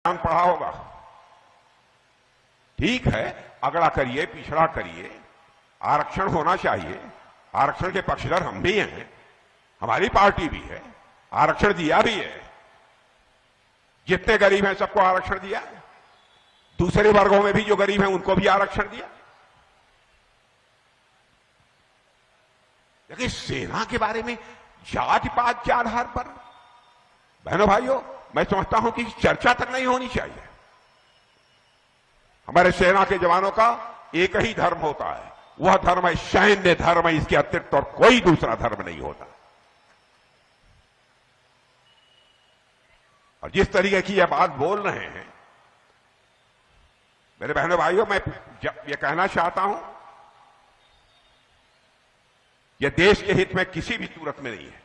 पढ़ा होगा। ठीक है, अगड़ा करिए, पिछड़ा करिए, आरक्षण होना चाहिए। आरक्षण के पक्षधर हम भी हैं, हमारी पार्टी भी है, आरक्षण दिया भी है। जितने गरीब हैं सबको आरक्षण दिया, दूसरे वर्गों में भी जो गरीब हैं उनको भी आरक्षण दिया। लेकिन सेना के बारे में जाति पात के आधार पर, बहनों भाइयों, मैं समझता हूं कि चर्चा तक नहीं होनी चाहिए। हमारे सेना के जवानों का एक ही धर्म होता है, वह धर्म है सैन्य धर्म। इसके अतिरिक्त और कोई दूसरा धर्म नहीं होता। और जिस तरीके की यह बात बोल रहे हैं मेरे बहनों भाइयों, मैं ये कहना चाहता हूं, यह देश के हित में किसी भी सूरत में नहीं है।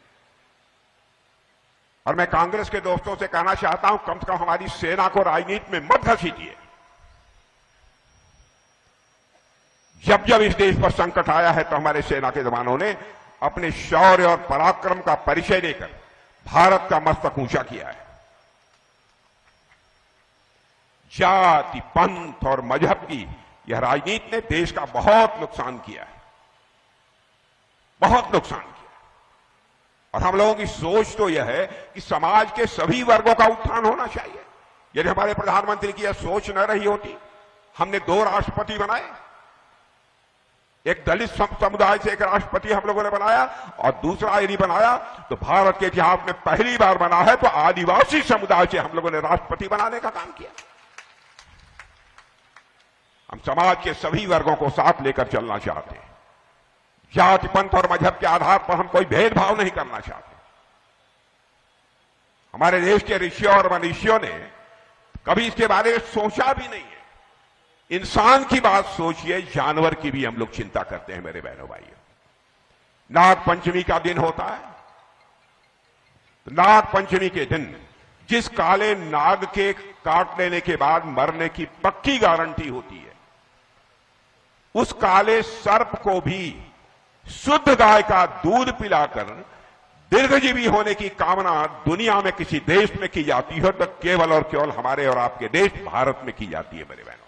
और मैं कांग्रेस के दोस्तों से कहना चाहता हूं, कम से कम हमारी सेना को राजनीति में मत घसीटिए। जब जब इस देश पर संकट आया है तो हमारे सेना के जवानों ने अपने शौर्य और पराक्रम का परिचय देकर भारत का मस्तक ऊंचा किया है। जाति, पंथ और मजहब की यह राजनीति ने देश का बहुत नुकसान किया है, बहुत नुकसान किया। और हम लोगों की सोच तो यह है कि समाज के सभी वर्गों का उत्थान होना चाहिए। यदि हमारे प्रधानमंत्री की यह सोच न रही होती, हमने 2 राष्ट्रपति बनाए, एक दलित समुदाय से एक राष्ट्रपति हम लोगों ने बनाया और दूसरा यदि बनाया तो भारत के इतिहास में पहली बार बना है तो आदिवासी समुदाय से हम लोगों ने राष्ट्रपति बनाने का काम किया। हम समाज के सभी वर्गों को साथ लेकर चलना चाहते हैं। जाति, पंथ और मजहब के आधार पर हम कोई भेदभाव नहीं करना चाहते। हमारे देश के ऋषियों और मनीषियों ने कभी इसके बारे में सोचा भी नहीं है। इंसान की बात सोचिए, जानवर की भी हम लोग चिंता करते हैं मेरे बहनों भाइयों। नाग पंचमी का दिन होता है, तो नाग पंचमी के दिन जिस काले नाग के काट लेने के बाद मरने की पक्की गारंटी होती है, उस काले सर्प को भी शुद्ध गाय का दूध पिलाकर दीर्घजीवी होने की कामना दुनिया में किसी देश में की जाती है तो केवल और केवल हमारे और आपके देश भारत में की जाती है मेरे बहनों।